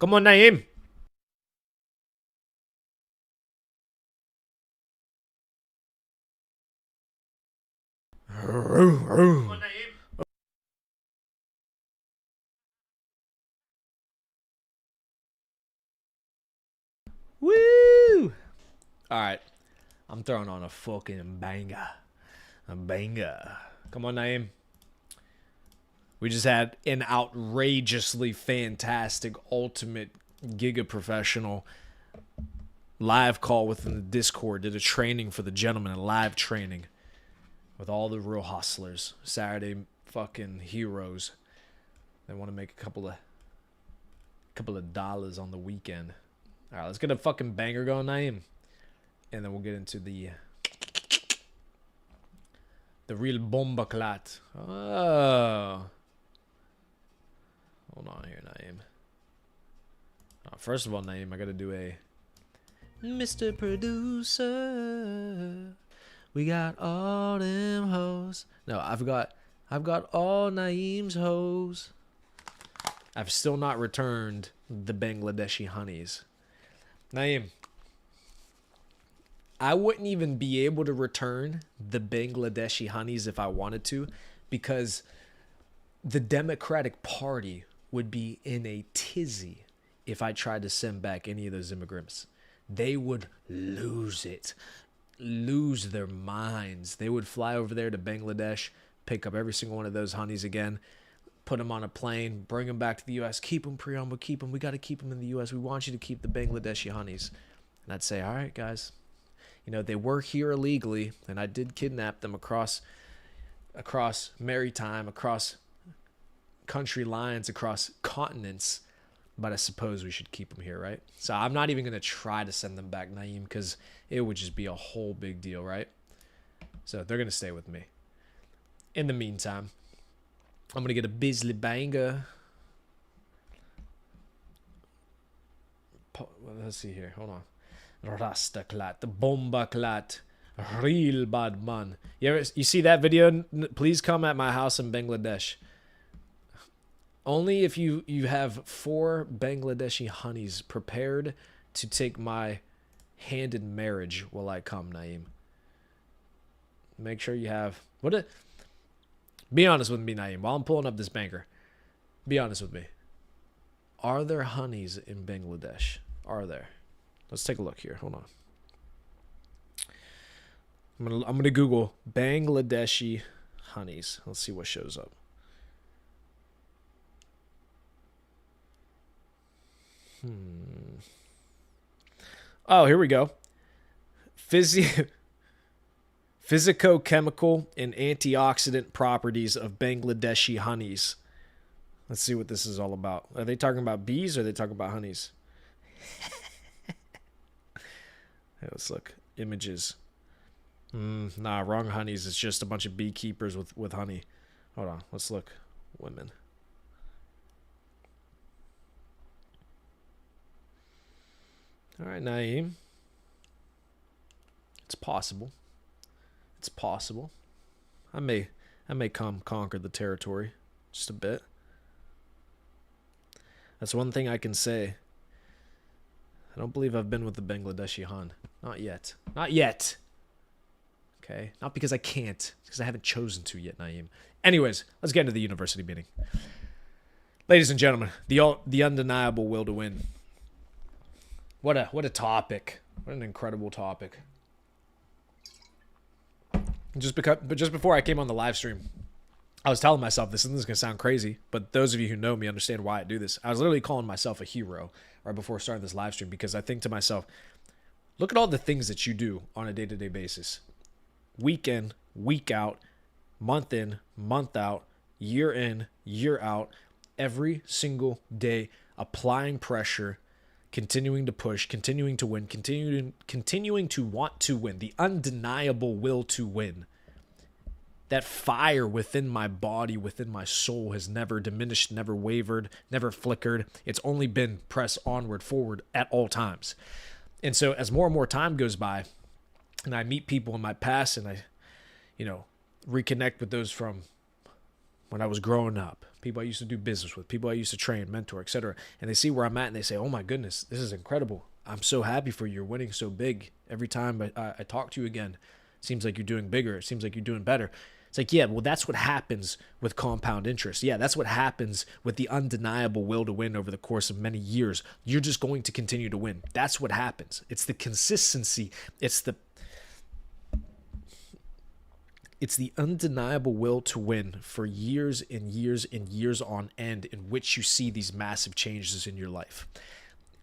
Come on, Naeem. Come on, Naeem. Woo! All right. I'm throwing on a fucking banger. A banger. Come on, Naeem. We just had an outrageously fantastic, ultimate, giga professional live call within the Discord. Did a training for the gentlemen, a live training with all the real hustlers, Saturday fucking heroes. They want to make a couple of dollars on the weekend. All right, let's get a fucking banger going, Naeem, and then we'll get into the real bomba clat. Oh. Hold on here, Naeem. First of all, Naeem, I gotta do a Mr. Producer. We got all them hoes. No, I've got all Naeem's hoes. I've still not returned the Bangladeshi honeys. Naeem, I wouldn't even be able to return the Bangladeshi honeys if I wanted to, because the Democratic Party would be in a tizzy if I tried to send back any of those immigrants. They would lose it, lose their minds. They would fly over there to Bangladesh, pick up every single one of those honeys again, put them on a plane, bring them back to the U.S. Keep them, Priyamba, keep them. We got to keep them in the U.S. We want you to keep the Bangladeshi honeys. And I'd say, all right, guys. You know, they were here illegally, and I did kidnap them across maritime, across country lines, across continents. But I suppose we should keep them here, right? So I'm not even going to try to send them back, Naeem, because it would just be a whole big deal, right? So they're going to stay with me. In the meantime, I'm going to get a Bisley banger. Let's see here. Hold on. Rasta clat, the bomba clat, real bad man. You see that video? Please come at my house in Bangladesh. Only if you have 4 Bangladeshi honeys prepared to take my hand in marriage will I come, Naeem. Make sure you have be honest with me, Naeem, while I'm pulling up this banker. Be honest with me. Are there honeys in Bangladesh? Are there? Let's take a look here. Hold on. I'm gonna Google Bangladeshi honeys. Let's see what shows up. Oh, here we go. Physicochemical and antioxidant properties of Bangladeshi honeys. Let's see what this is all about. Are they talking about bees or are they talking about honeys? Hey, let's look. Images. Nah, wrong honeys. It's just a bunch of beekeepers with honey. Hold on. Let's look. Women. All right, Naeem. It's possible. It's possible. I may conquer the territory just a bit. That's one thing I can say. I don't believe I've been with the Bangladeshi Han. Not yet. Not yet. Okay? Not because I can't. Because I haven't chosen to yet, Naeem. Anyways, let's get into the university meeting. Ladies and gentlemen, the undeniable will to win. What a topic. What an incredible topic. Just before I came on the live stream, I was telling myself this, and this is going to sound crazy, but those of you who know me understand why I do this. I was literally calling myself a hero right before starting this live stream because I think to myself, look at all the things that you do on a day-to-day basis. Week in, week out, month in, month out, year in, year out, every single day, applying pressure, continuing to push, continuing to win, continuing to want to win, the undeniable will to win. That fire within my body, within my soul has never diminished, never wavered, never flickered. It's only been pressed onward, forward at all times. And so as more and more time goes by, and I meet people in my past and I, reconnect with those from when I was growing up, people I used to do business with, people I used to train, mentor, etc. And they see where I'm at and they say, oh my goodness, this is incredible. I'm so happy for you. You're winning so big. Every time I talk to you again, it seems like you're doing bigger. It seems like you're doing better. It's like, yeah, well, that's what happens with compound interest. Yeah, that's what happens with the undeniable will to win over the course of many years. You're just going to continue to win. That's what happens. It's the consistency. It's the undeniable will to win for years and years and years on end in which you see these massive changes in your life.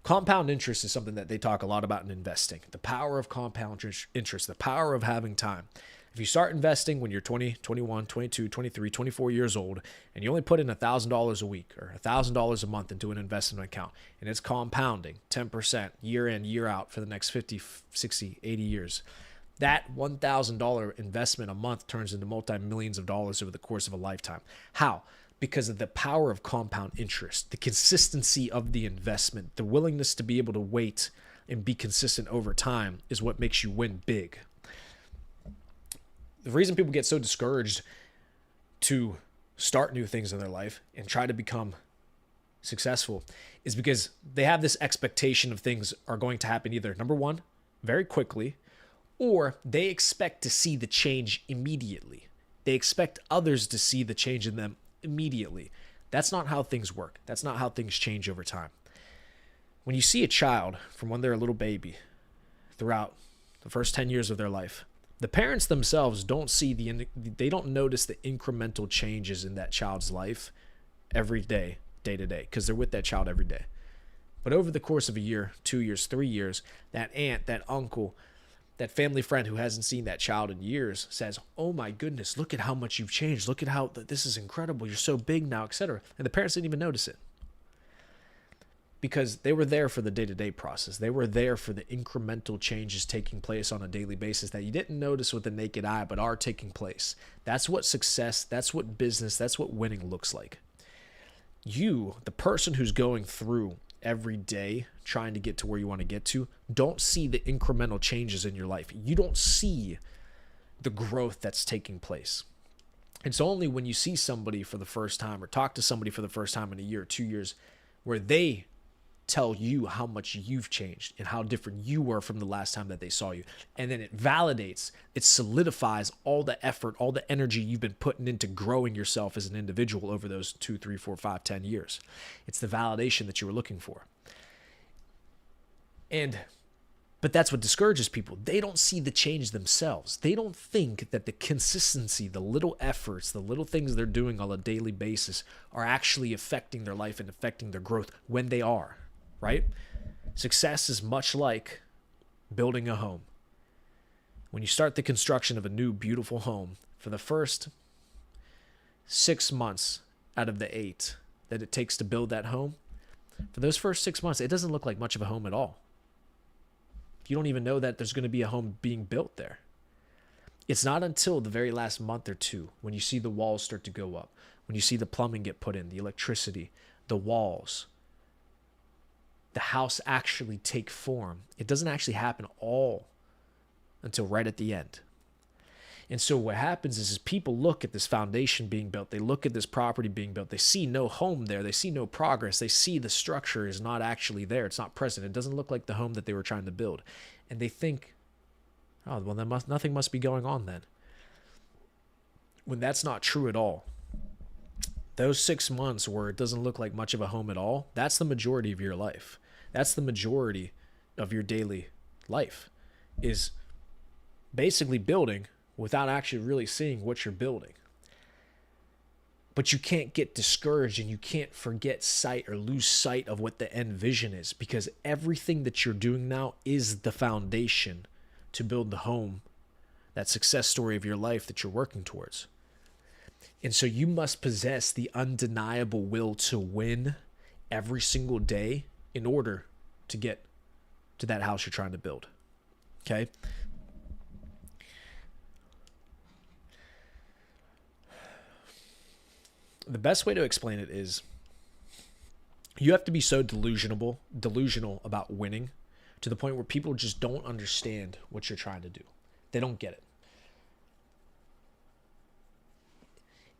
Compound interest is something that they talk a lot about in investing. The power of compound interest, the power of having time. If you start investing when you're 20, 21, 22, 23, 24 years old, and you only put in $1,000 a week or $1,000 a month into an investment account, and it's compounding 10% year in, year out for the next 50, 60, 80 years, that $1,000 investment a month turns into multi-millions of dollars over the course of a lifetime. How? Because of the power of compound interest, the consistency of the investment, the willingness to be able to wait and be consistent over time is what makes you win big. The reason people get so discouraged to start new things in their life and try to become successful is because they have this expectation of things are going to happen either, number one, very quickly, or they expect to see the change immediately. They expect others to see the change in them immediately. That's not how things work. That's not how things change over time. When you see a child from when they're a little baby throughout the first 10 years of their life, the parents themselves they don't notice the incremental changes in that child's life every day, day to day, because they're with that child every day. But over the course of a year, 2 years, 3 years, that aunt, that uncle, that family friend who hasn't seen that child in years says, oh my goodness, look at how much you've changed. Look at how this is incredible. You're so big now, etc. And the parents didn't even notice it because they were there for the day-to-day process. They were there for the incremental changes taking place on a daily basis that you didn't notice with the naked eye, but are taking place. That's what success, that's what business, that's what winning looks like. You, the person who's going through every day trying to get to where you want to get to, don't see the incremental changes in your life. You don't see the growth that's taking place. It's only when you see somebody for the first time or talk to somebody for the first time in a year or 2 years where they tell you how much you've changed and how different you were from the last time that they saw you. And then it validates, it solidifies all the effort, all the energy you've been putting into growing yourself as an individual over those 2, 3, 4, 5, 10 years. It's the validation that you were looking for. But that's what discourages people. They don't see the change themselves. They don't think that the consistency, the little efforts, the little things they're doing on a daily basis are actually affecting their life and affecting their growth when they are. Right? Success is much like building a home. When you start the construction of a new, beautiful home, for the first 6 months out of the 8 that it takes to build that home, for those first 6 months, it doesn't look like much of a home at all. You don't even know that there's going to be a home being built there. It's not until the very last month or two when you see the walls start to go up, when you see the plumbing get put in, the electricity, the walls, the house actually take form. It doesn't actually happen all until right at the end. And so what happens is people look at this foundation being built. They look at this property being built. They see no home there. They see no progress. They see the structure is not actually there. It's not present. It doesn't look like the home that they were trying to build. And they think, oh, well, nothing must be going on then. When that's not true at all. Those 6 months where it doesn't look like much of a home at all, that's the majority of your life. That's the majority of your daily life, is basically building without actually really seeing what you're building. But you can't get discouraged and you can't forget sight or lose sight of what the end vision is, because everything that you're doing now is the foundation to build the home, that success story of your life that you're working towards. And so you must possess the undeniable will to win every single day in order to get to that house you're trying to build. Okay? The best way to explain it is you have to be so delusional about winning to the point where people just don't understand what you're trying to do. They don't get it.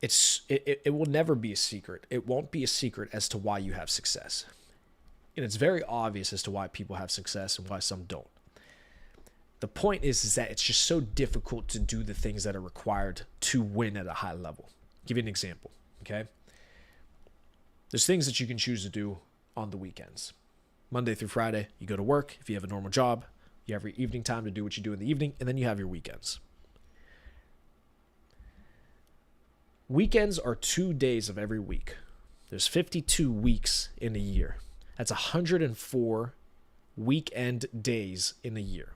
it will never be a secret. It won't be a secret as to why you have success. And it's very obvious as to why people have success and why some don't. The point is that it's just so difficult to do the things that are required to win at a high level. I'll give you an example, okay? There's things that you can choose to do on the weekends. Monday through Friday, you go to work. If you have a normal job, you have your evening time to do what you do in the evening, and then you have your weekends. Weekends are 2 days of every week. There's 52 weeks in a year. That's 104 weekend days in a year.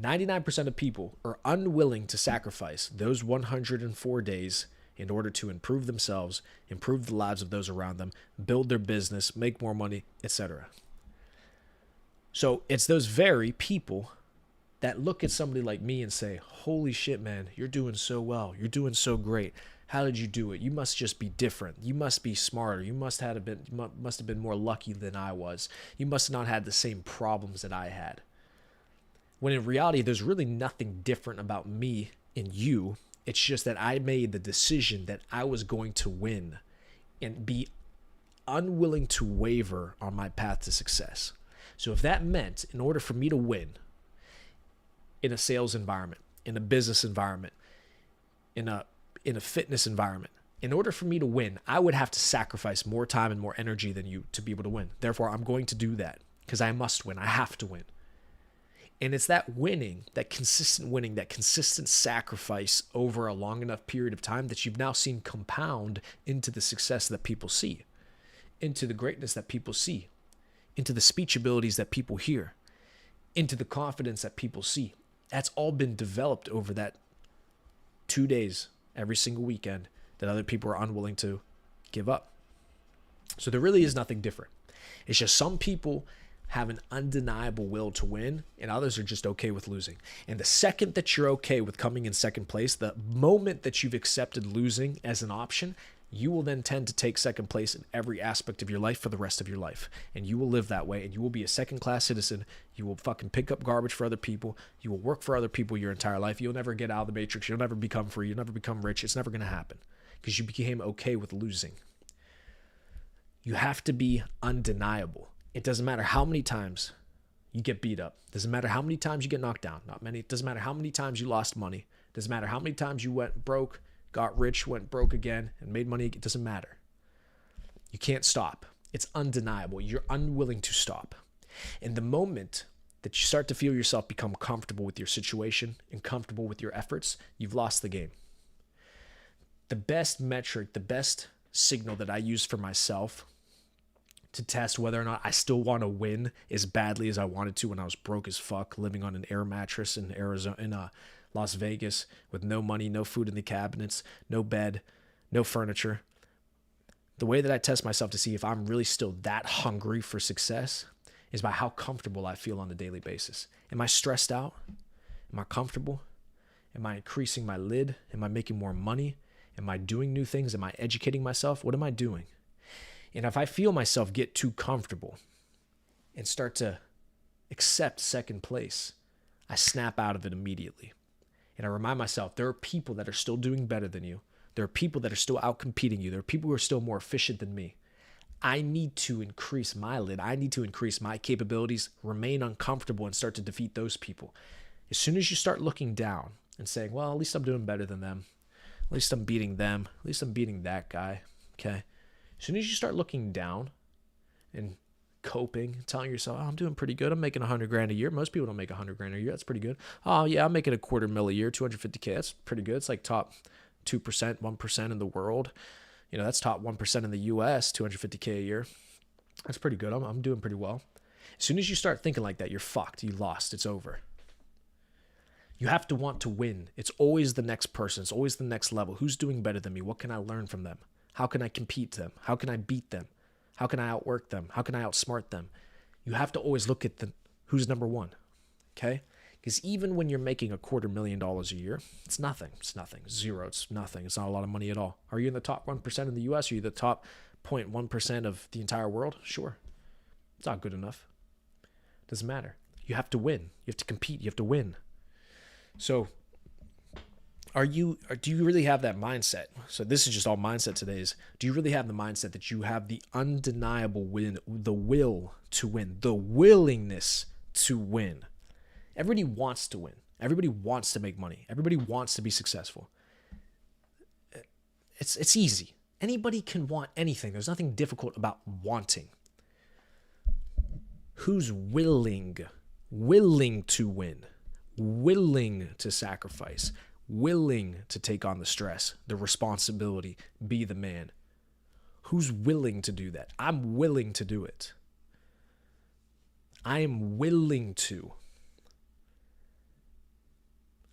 99% of people are unwilling to sacrifice those 104 days in order to improve themselves, improve the lives of those around them, build their business, make more money, etc. So it's those very people that look at somebody like me and say, holy shit, man, you're doing so well. You're doing so great. How did you do it? You must just be different. You must be smarter. You must have been more lucky than I was. You must have not had the same problems that I had. When in reality, there's really nothing different about me and you. It's just that I made the decision that I was going to win and be unwilling to waver on my path to success. So if that meant, in order for me to win in a sales environment, in a business environment, in a fitness environment, in order for me to win, I would have to sacrifice more time and more energy than you to be able to win. Therefore, I'm going to do that because I must win. I have to win. And it's that winning, that consistent sacrifice over a long enough period of time that you've now seen compound into the success that people see, into the greatness that people see, into the speech abilities that people hear, into the confidence that people see. That's all been developed over that 2 days every single weekend that other people are unwilling to give up. So there really is nothing different. It's just some people have an undeniable will to win, and others are just okay with losing. And the second that you're okay with coming in second place, the moment that you've accepted losing as an option, you will then tend to take second place in every aspect of your life for the rest of your life. And you will live that way, and you will be a second-class citizen. You will fucking pick up garbage for other people. You will work for other people your entire life. You'll never get out of the matrix. You'll never become free. You'll never become rich. It's never going to happen because you became okay with losing. You have to be undeniable. It doesn't matter how many times you get beat up. It doesn't matter how many times you get knocked down. Not many. It doesn't matter how many times you lost money. It doesn't matter how many times you went broke, got rich, went broke again, and made money. It doesn't matter. You can't stop. It's undeniable. You're unwilling to stop. And the moment that you start to feel yourself become comfortable with your situation and comfortable with your efforts, you've lost the game. The best metric, the best signal that I use for myself to test whether or not I still want to win as badly as I wanted to when I was broke as fuck, living on an air mattress in Las Vegas with no money, no food in the cabinets, no bed, no furniture. The way that I test myself to see if I'm really still that hungry for success is by how comfortable I feel on a daily basis. Am I stressed out? Am I comfortable? Am I increasing my lid? Am I making more money? Am I doing new things? Am I educating myself? What am I doing? And if I feel myself get too comfortable and start to accept second place, I snap out of it immediately. And I remind myself, there are people that are still doing better than you. There are people that are still out competing you. There are people who are still more efficient than me. I need to increase my lid. I need to increase my capabilities, remain uncomfortable, and start to defeat those people. As soon as you start looking down and saying, well, at least I'm doing better than them. At least I'm beating them. At least I'm beating that guy. Okay. As soon as you start looking down and coping, telling yourself, oh, I'm doing pretty good. I'm making $100,000 a year. Most people don't make $100,000 a year. That's pretty good. Oh yeah, I'm making $250,000 a year, $250K. That's pretty good. It's like top 2%, 1% in the world. You know, that's top 1% in the US, $250K a year. That's pretty good. I'm doing pretty well. As soon as you start thinking like that, you're fucked. You lost. It's over. You have to want to win. It's always the next person. It's always the next level. Who's doing better than me? What can I learn from them? How can I compete them? How can I beat them? How can I outwork them? How can I outsmart them? You have to always look at who's number one, okay? Because even when you're making $250,000 a year, it's nothing. It's nothing. Zero. It's nothing. It's not a lot of money at all. Are you in the top 1% in the US? Are you the top 0.1% of the entire world? Sure. It's not good enough. Doesn't matter. You have to win. You have to compete. You have to win. So Do you really have that mindset? So this is just all mindset today. Is do you really have the mindset that you have the undeniable the will to win, the willingness to win? Everybody wants to win. Everybody wants to make money. Everybody wants to be successful. It's easy. Anybody can want anything. There's nothing difficult about wanting. Who's willing to win, willing to sacrifice, willing to take on the stress, the responsibility, be the man? Who's willing to do that? I'm willing to do it. I am willing to.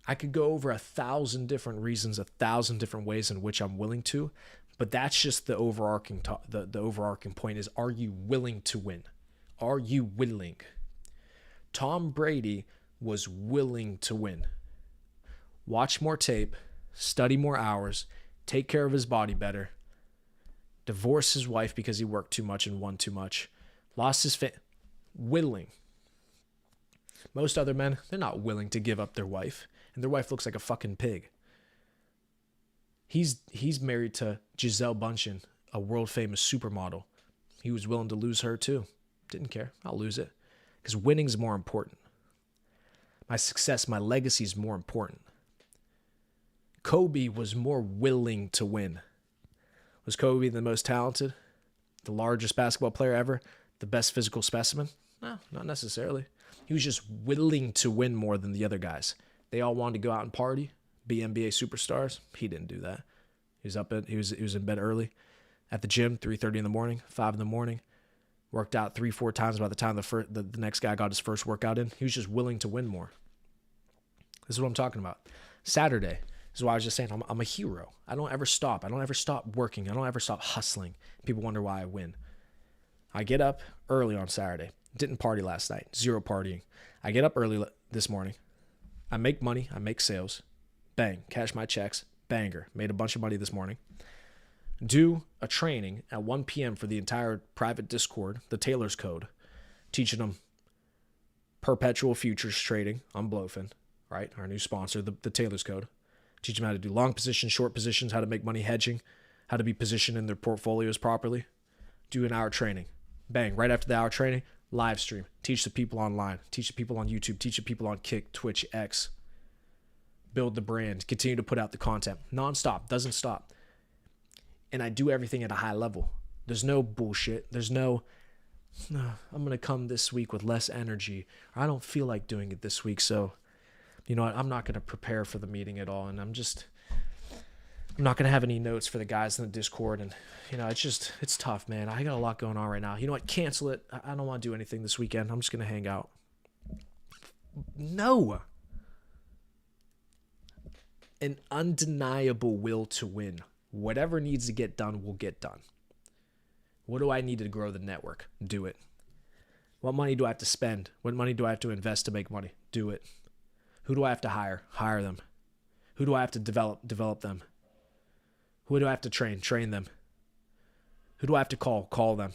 I could go over 1,000 different reasons, 1,000 different ways in which I'm willing to, but that's just the overarching the overarching point is, are you willing to win? Are you willing? Tom Brady was willing to win. Watch more tape, study more hours, take care of his body better, divorce his wife because he worked too much and won too much, lost his willing. Most other men, they're not willing to give up their wife, and their wife looks like a fucking pig. He's married to Gisele Bündchen, a world famous supermodel. He was willing to lose her too. Didn't care. I'll lose it. Because winning's more important. My success, my legacy is more important. Kobe was more willing to win. Was Kobe the most talented? The largest basketball player ever? The best physical specimen? No, not necessarily. He was just willing to win more than the other guys. They all wanted to go out and party, be NBA superstars. He didn't do that. He was in bed early, at the gym, 3:30 in the morning, 5 in the morning. Worked out 3-4 times by the time the next guy got his first workout in. He was just willing to win more. This is what I'm talking about. Saturday. This is why I was just saying I'm a hero. I don't ever stop. I don't ever stop working. I don't ever stop hustling. People wonder why I win. I get up early on Saturday. Didn't party last night. Zero partying. I get up early this morning. I make money. I make sales. Bang. Cash my checks. Banger. Made a bunch of money this morning. Do a training at 1 p.m. for the entire private Discord, the Taylor's Code, teaching them perpetual futures trading on Blowfin, right? Our new sponsor, the Taylor's Code. Teach them how to do long positions, short positions, how to make money hedging, how to be positioned in their portfolios properly. Do an hour training. Bang. Right after the hour training, live stream. Teach the people online. Teach the people on YouTube. Teach the people on Kick, Twitch, X. Build the brand. Continue to put out the content. Non-stop. Doesn't stop. And I do everything at a high level. There's no bullshit. There's no, I'm going to come this week with less energy. Or I don't feel like doing it this week, so, you know what, I'm not going to prepare for the meeting at all. And I'm not going to have any notes for the guys in the Discord. And, you know, it's tough, man. I got a lot going on right now. You know what, cancel it. I don't want to do anything this weekend. I'm just going to hang out. No. An undeniable will to win. Whatever needs to get done will get done. What do I need to grow the network? Do it. What money do I have to spend? What money do I have to invest to make money? Do it. Who do I have to hire? Hire them. Who do I have to develop? Develop them. Who do I have to train? Train them. Who do I have to call? Call them.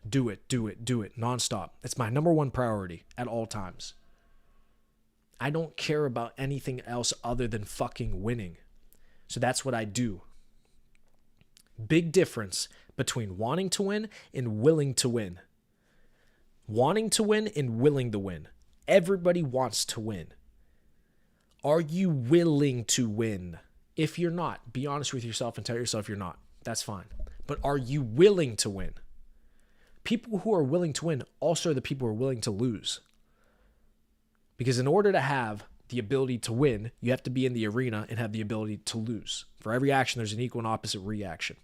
Do it, do it, do it, nonstop. It's my number one priority at all times. I don't care about anything else other than fucking winning. So that's what I do. Big difference between wanting to win and willing to win. Wanting to win and willing to win. Everybody wants to win. Are you willing to win? If you're not, be honest with yourself and tell yourself you're not. That's fine. But are you willing to win? People who are willing to win also are the people who are willing to lose. Because in order to have the ability to win, you have to be in the arena and have the ability to lose. For every action, there's an equal and opposite reaction.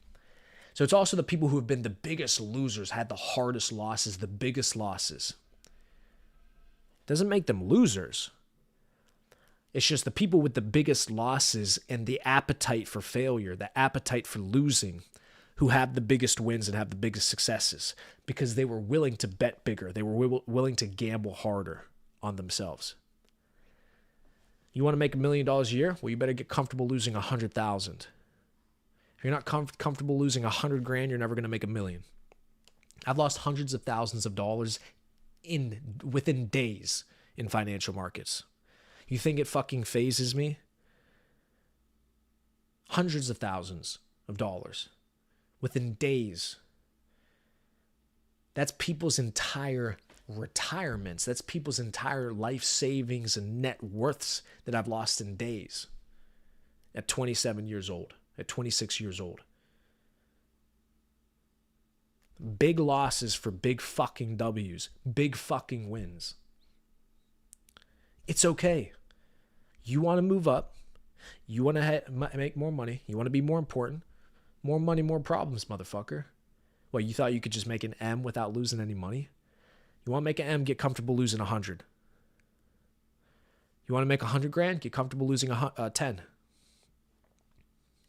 So it's also the people who have been the biggest losers, had the hardest losses, the biggest losses. Doesn't make them losers. It's just the people with the biggest losses and the appetite for failure, the appetite for losing, who have the biggest wins and have the biggest successes because they were willing to bet bigger. They were willing to gamble harder on themselves. You want to make $1 million a year? Well, you better get comfortable losing 100,000. If you're not comfortable losing 100 grand, you're never going to make $1 million. I've lost hundreds of thousands of dollars within days in financial markets. You think it fucking phases me? hundreds of thousands of dollars within days. That's people's entire retirements. That's people's entire life savings and net worths that I've lost in days at 27 years old, at 26 years old. Big losses for big fucking W's, big fucking wins. It's okay. You want to move up. You want to make more money. You want to be more important. More money, more problems, motherfucker. What, you thought you could just make an M without losing any money? You want to make an M, get comfortable losing 100. You want to make 100 grand, get comfortable losing 10.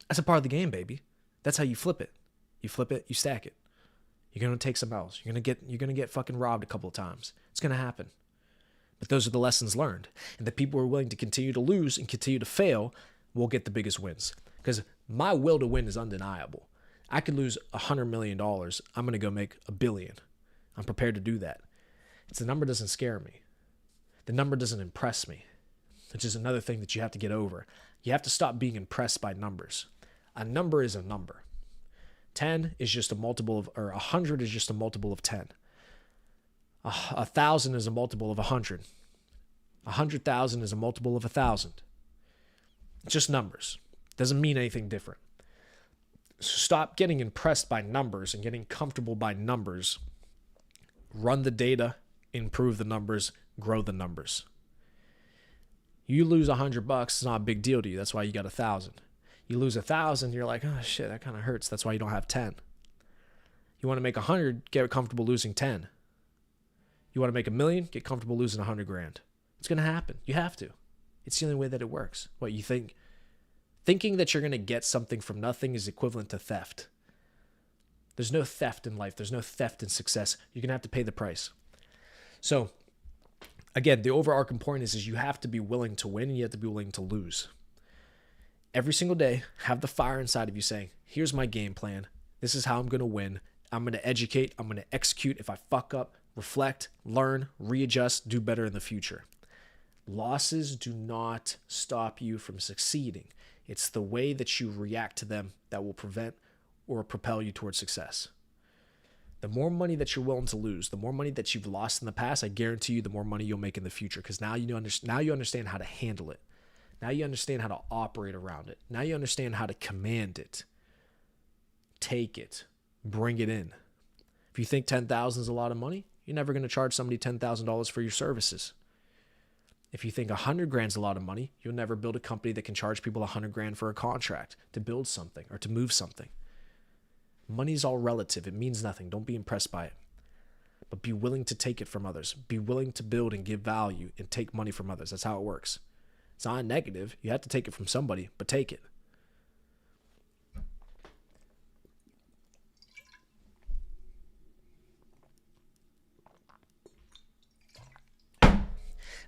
That's a part of the game, baby. That's how you flip it. You flip it, you stack it. You're gonna take some L's. You're gonna get fucking robbed a couple of times. It's gonna happen. But those are the lessons learned. And the people who are willing to continue to lose and continue to fail will get the biggest wins. Because my will to win is undeniable. I could lose $100 million. I'm gonna go make $1 billion. I'm prepared to do that. It's the number doesn't scare me. The number doesn't impress me, which is another thing that you have to get over. You have to stop being impressed by numbers. A number is a number. 10 is just a multiple of, or 100 is just a multiple of 10. 1,000 is a multiple of 100. 100,000 is a multiple of 1,000. Just numbers. Doesn't mean anything different. So stop getting impressed by numbers and getting comfortable by numbers. Run the data, improve the numbers, grow the numbers. You lose $100, it's not a big deal to you. That's why you got 1,000. You lose 1,000, you're like, oh shit, that kind of hurts. That's why you don't have 10. You want to make 100, get comfortable losing 10. You want to make $1 million, get comfortable losing 100 grand. It's going to happen. You have to. It's the only way that it works. What you think? Thinking that you're going to get something from nothing is equivalent to theft. There's no theft in life. There's no theft in success. You're going to have to pay the price. So, again, the overarching point is you have to be willing to win and you have to be willing to lose. Every single day, have the fire inside of you saying, here's my game plan. This is how I'm going to win. I'm going to educate. I'm going to execute. If I fuck up, reflect, learn, readjust, do better in the future. Losses do not stop you from succeeding. It's the way that you react to them that will prevent or propel you towards success. The more money that you're willing to lose, the more money that you've lost in the past, I guarantee you the more money you'll make in the future because now you understand how to handle it. Now you understand how to operate around it. Now you understand how to command it. Take it. Bring it in. If you think $10,000 is a lot of money, you're never going to charge somebody $10,000 for your services. If you think 100 grand is a lot of money, you'll never build a company that can charge people 100 grand for a contract to build something or to move something. Money is all relative. It means nothing. Don't be impressed by it. But be willing to take it from others. Be willing to build and give value and take money from others. That's how it works. It's not negative. You have to take it from somebody, but take it.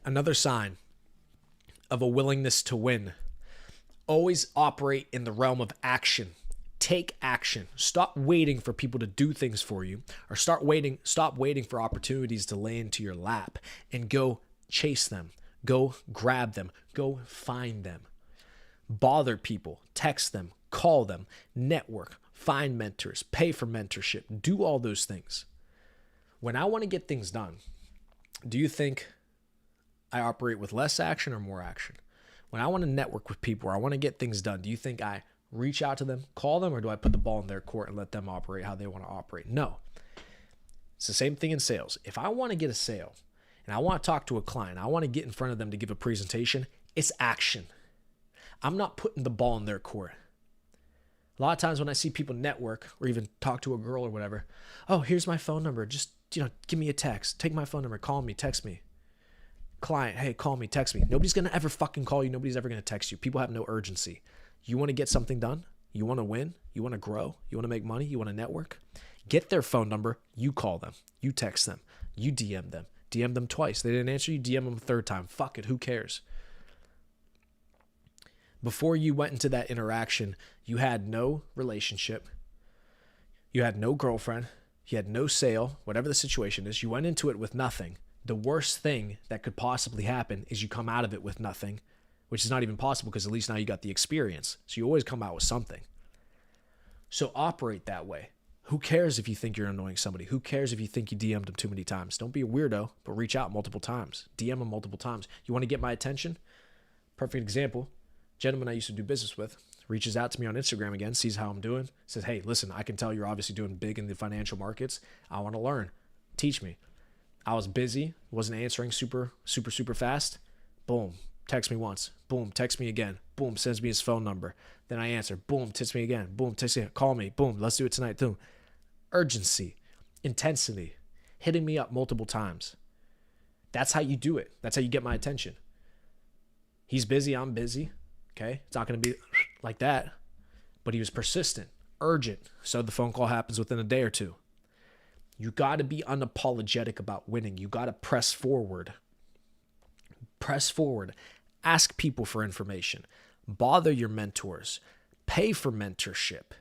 Another sign of a willingness to win. Always operate in the realm of action. Take action. Stop waiting for people to do things for you, or stop waiting for opportunities to lay into your lap and go chase them. Go grab them. Go find them. Bother people. Text them. Call them. Network. Find mentors. Pay for mentorship. Do all those things. When I want to get things done, do you think I operate with less action or more action? When I want to network with people or I want to get things done, do you think I reach out to them, call them, or do I put the ball in their court and let them operate how they want to operate? No. It's the same thing in sales. If I want to get a sale and I want to talk to a client, I want to get in front of them to give a presentation, it's action. I'm not putting the ball in their court. A lot of times when I see people network or even talk to a girl or whatever, oh, here's my phone number. Just, give me a text. Take my phone number. Call me. Text me. Client, hey, call me. Text me. Nobody's going to ever fucking call you. Nobody's ever going to text you. People have no urgency. You want to get something done? You want to win? You want to grow? You want to make money? You want to network? Get their phone number. You call them. You text them. You DM them. DM them twice. They didn't answer you. DM them a third time. Fuck it. Who cares? Before you went into that interaction, you had no relationship. You had no girlfriend. You had no sale. Whatever the situation is, you went into it with nothing. The worst thing that could possibly happen is you come out of it with nothing, which is not even possible because at least now you got the experience. So you always come out with something. So operate that way. Who cares if you think you're annoying somebody? Who cares if you think you DM'd them too many times? Don't be a weirdo, but reach out multiple times. DM them multiple times. You want to get my attention? Perfect example. Gentleman I used to do business with reaches out to me on Instagram again, sees how I'm doing, says, hey, listen, I can tell you're obviously doing big in the financial markets. I want to learn. Teach me. I was busy, wasn't answering super fast. Boom, text me once. Boom, text me again. Boom, sends me his phone number. Then I answer. Boom, text me again. Boom, text me, call me. Boom, let's do it tonight too. Urgency, intensity, hitting me up multiple times. That's how you do it. That's how you get my attention. He's busy, I'm busy. Okay, it's not going to be like that. But he was persistent, urgent. So the phone call happens within a day or two. You got to be unapologetic about winning. You got to press forward. Press forward. Ask people for information. Bother your mentors. Pay for mentorship.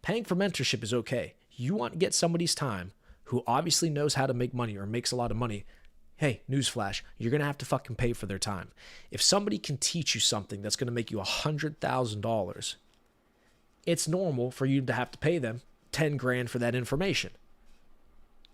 Paying for mentorship is okay. You want to get somebody's time who obviously knows how to make money or makes a lot of money. Hey, newsflash, you're going to have to fucking pay for their time. If somebody can teach you something that's going to make you $100,000, it's normal for you to have to pay them 10 grand for that information.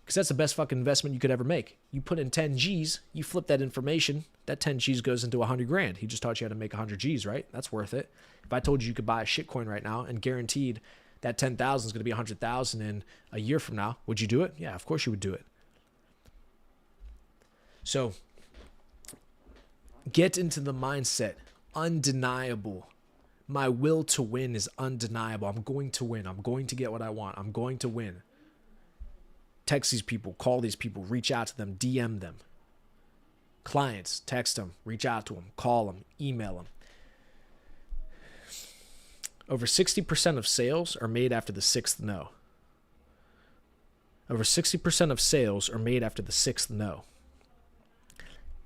Because that's the best fucking investment you could ever make. You put in 10 G's, you flip that information, that 10 G's goes into 100 grand. He just taught you how to make 100 G's, right? That's worth it. If I told you you could buy a shitcoin right now and guaranteed that 10,000 is going to be 100,000 in a year from now, would you do it? Yeah, of course you would do it. So get into the mindset, undeniable. My will to win is undeniable. I'm going to win. I'm going to get what I want. I'm going to win. Text these people, call these people, reach out to them, DM them. Clients, text them, reach out to them, call them, email them. Over 60% of sales are made after the sixth no. Over 60% of sales are made after the sixth no.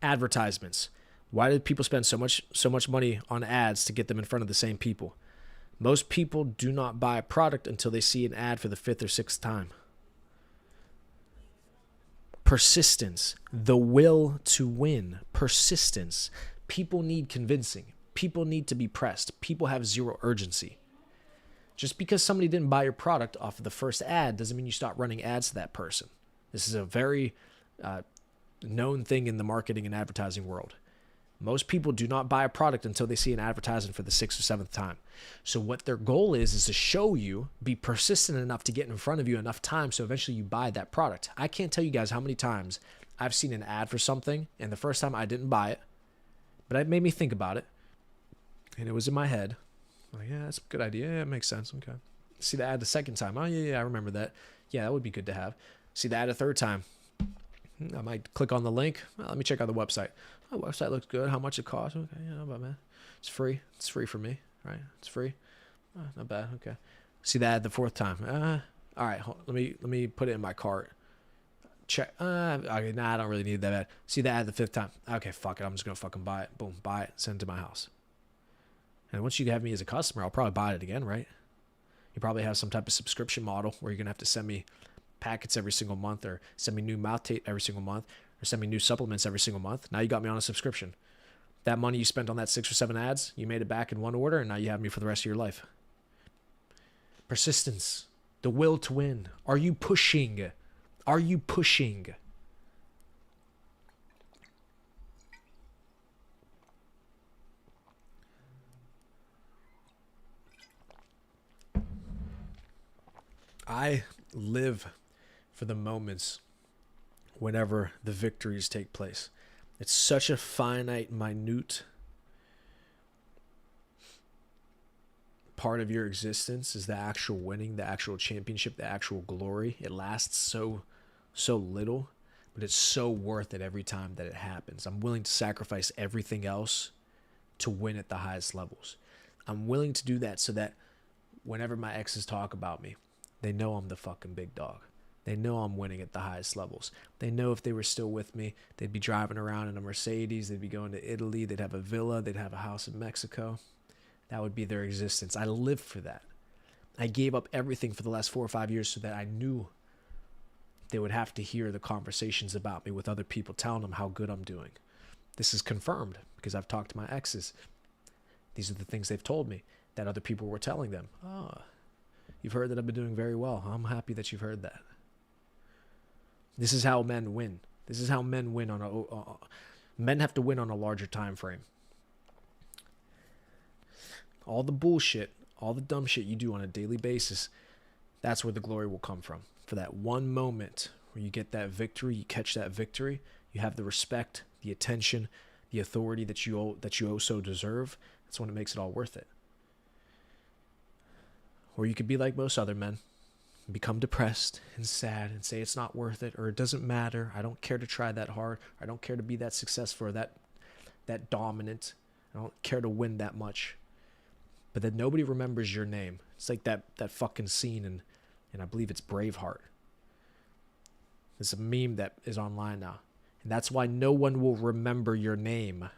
Advertisements. Why did people spend so much money on ads to get them in front of the same people? Most people do not buy a product until they see an ad for the fifth or sixth time. Persistence, the will to win, persistence. People need convincing. People need to be pressed. People have zero urgency. Just because somebody didn't buy your product off of the first ad doesn't mean you stop running ads to that person. This is a very known thing in the marketing and advertising world. Most people do not buy a product until they see an advertisement for the sixth or seventh time. So what their goal is to show you, be persistent enough to get in front of you enough time so eventually you buy that product. I can't tell you guys how many times I've seen an ad for something and the first time I didn't buy it, but it made me think about it and it was in my head. I'm like, yeah, that's a good idea. Yeah, it makes sense. Okay. See the ad the second time. Oh, yeah, I remember that. Yeah, that would be good to have. See the ad a third time. I might click on the link. Well, let me check out the website. Oh, the website looks good. How much it costs? Okay, yeah, not bad, man. It's free. It's free for me, right? It's free. Oh, not bad. Okay. See the ad the fourth time. All right. Let me put it in my cart. Check. Okay, nah, I don't really need that ad. See the ad the fifth time. Okay, fuck it. I'm just gonna fucking buy it. Boom, buy it. Send it to my house. And once you have me as a customer, I'll probably buy it again, right? You probably have some type of subscription model where you're gonna have to send me packets every single month or send me new mouth tape every single month or send me new supplements every single month. Now you got me on a subscription. That money you spent on that 6 or 7 ads, you made it back in one order and now you have me for the rest of your life. Persistence, the will to win. Are you pushing? Are you pushing? I live for the moments whenever the victories take place. It's such a finite, minute part of your existence is the actual winning, the actual championship, the actual glory. It lasts so little, but it's so worth it every time that it happens. I'm willing to sacrifice everything else to win at the highest levels. I'm willing to do that so that whenever my exes talk about me, they know I'm the fucking big dog. They know I'm winning at the highest levels. They know if they were still with me, they'd be driving around in a Mercedes, they'd be going to Italy, they'd have a villa, they'd have a house in Mexico. That would be their existence. I live for that. I gave up everything for the last 4 or 5 years so that I knew they would have to hear the conversations about me with other people telling them how good I'm doing. This is confirmed because I've talked to my exes. These are the things they've told me that other people were telling them. Oh, you've heard that I've been doing very well. I'm happy that you've heard that. This is how men win. This is how men win on men have to win on a larger time frame. All the bullshit, all the dumb shit you do on a daily basis, that's where the glory will come from. For that one moment where you get that victory, you catch that victory, you have the respect, the attention, the authority that you also deserve. That's when it makes it all worth it. Or you could be like most other men, become depressed and sad and say it's not worth it, or it doesn't matter. I don't care to try that hard. I don't care to be that successful or that dominant. I don't care to win that much. But then nobody remembers your name. It's like that fucking scene in I believe it's Braveheart. It's a meme that is online now. And that's why no one will remember your name.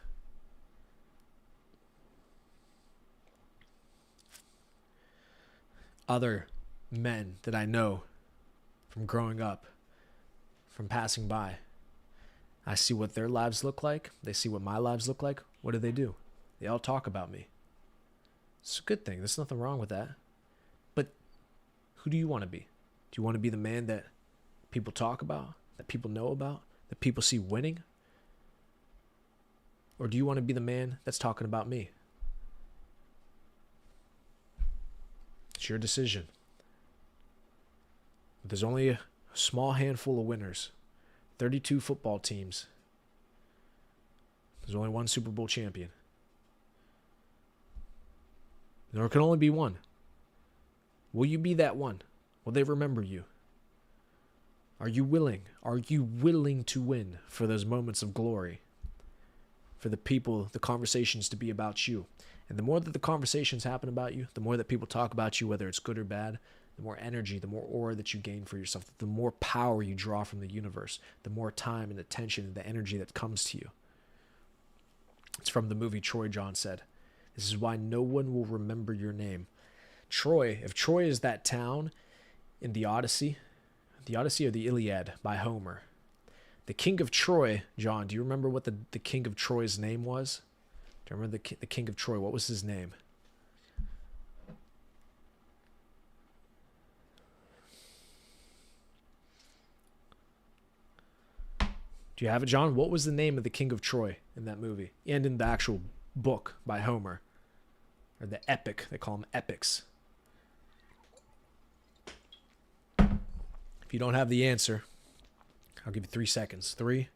Other men that I know from growing up, from passing by, I see what their lives look like. They see what my lives look like. What do? They all talk about me. It's a good thing. There's nothing wrong with that. But who do you want to be? Do you want to be the man that people talk about, that people know about, that people see winning? Or do you want to be the man that's talking about me? It's your decision. There's only a small handful of winners. 32 football teams. There's only one Super Bowl champion. There can only be one. Will you be that one? Will they remember you? Are you willing? Are you willing to win for those moments of glory? For the people, the conversations to be about you. And the more that the conversations happen about you, the more that people talk about you, whether it's good or bad, the more energy, the more aura that you gain for yourself, the more power you draw from the universe, the more time and attention and the energy that comes to you. It's from the movie Troy John Said. This is why no one will remember your name. Troy, if Troy is that town in the Odyssey or the Iliad by Homer, the king of Troy, John, do you remember what the king of Troy's name was? Do you remember the king of Troy? What was his name? Do you have it, John? What was the name of the king of Troy in that movie and in the actual book by Homer? Or the epic. They call them epics. If you don't have the answer, I'll give you 3 seconds. 3,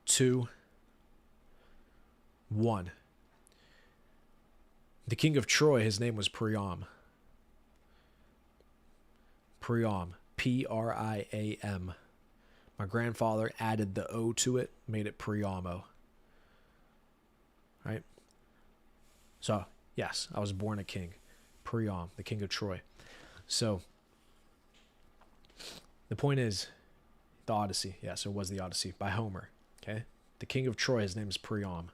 2, 1. The king of Troy, his name was Priam. Priam. Priam. My grandfather added the O to it, made it Priamo. Right? So, yes, I was born a king. Priam, the king of Troy. So, the point is, the Odyssey. Yes, it was the Odyssey by Homer. Okay? The king of Troy, his name is Priam.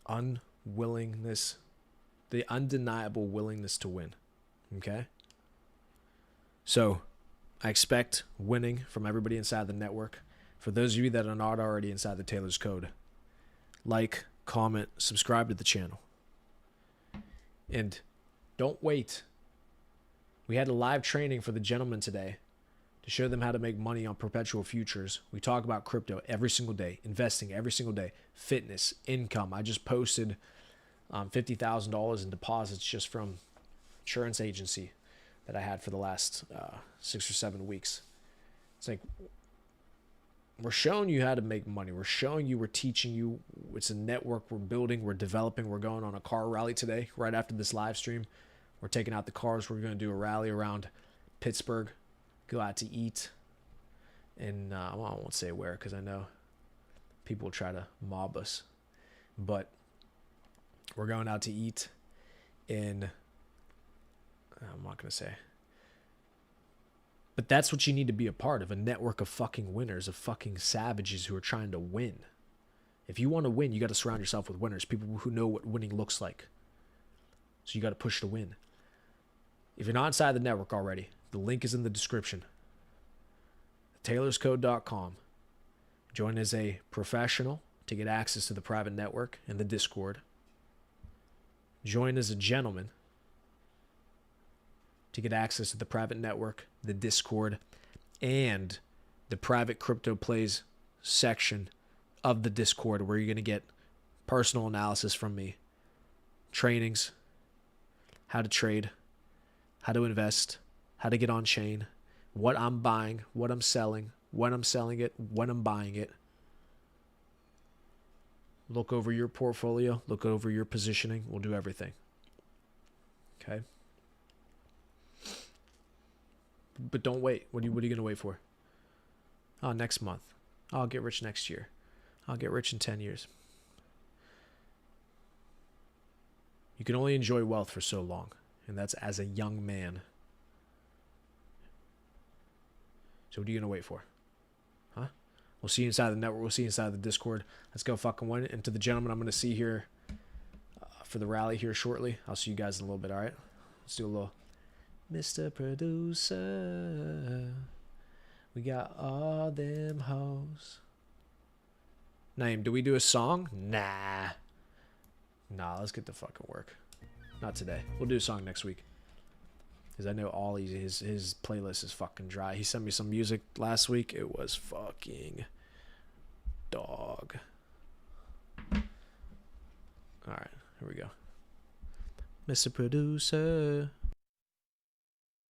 Unwillingness, the undeniable willingness to win. Okay? So, I expect winning from everybody inside the network. For those of you that are not already inside the Taylor's Code, like, comment, subscribe to the channel. And don't wait. We had a live training for the gentlemen today to show them how to make money on perpetual futures. We talk about crypto every single day, investing every single day, fitness, income. I just posted $50,000 in deposits just from insurance agency that I had for the last 6 or 7 weeks. It's like, we're showing you how to make money. We're showing you, we're teaching you. It's a network we're building, we're developing. We're going on a car rally today, right after this live stream. We're taking out the cars. We're going to do a rally around Pittsburgh, go out to eat. And I won't say where because I know people will try to mob us. But we're going out to eat in, I'm not going to say. But that's what you need to be a part of, a network of fucking winners, of fucking savages who are trying to win. If you want to win, you got to surround yourself with winners, people who know what winning looks like. So you got to push to win. If you're not inside the network already, The link is in the description. taylorscode.com. Join as a professional to get access to the private network and the Discord. Join as a gentleman to get access to the private network, the Discord, and the private crypto plays section of the Discord, where you're going to get personal analysis from me, trainings, how to trade, how to invest, how to get on chain, what I'm buying, what I'm selling, when I'm selling it, when I'm buying it. Look over your portfolio, look over your positioning. We'll do everything. Okay? But don't wait. What are you going to wait for? Oh, next month. Oh, I'll get rich next year. I'll get rich in 10 years. You can only enjoy wealth for so long, and that's as a young man. So what are you going to wait for? Huh? We'll see you inside the network. We'll see you inside the Discord. Let's go fucking win it. And to the gentleman I'm going to see here for the rally here shortly, I'll see you guys in a little bit, all right? Let's do a little Mr. Producer. We got all them hoes. Naeem, do we do a song? Nah, let's get to fucking work. Not today. We'll do a song next week. Because I know all his playlist is fucking dry. He sent me some music last week. It was fucking dog. Alright, here we go. Mr. Producer.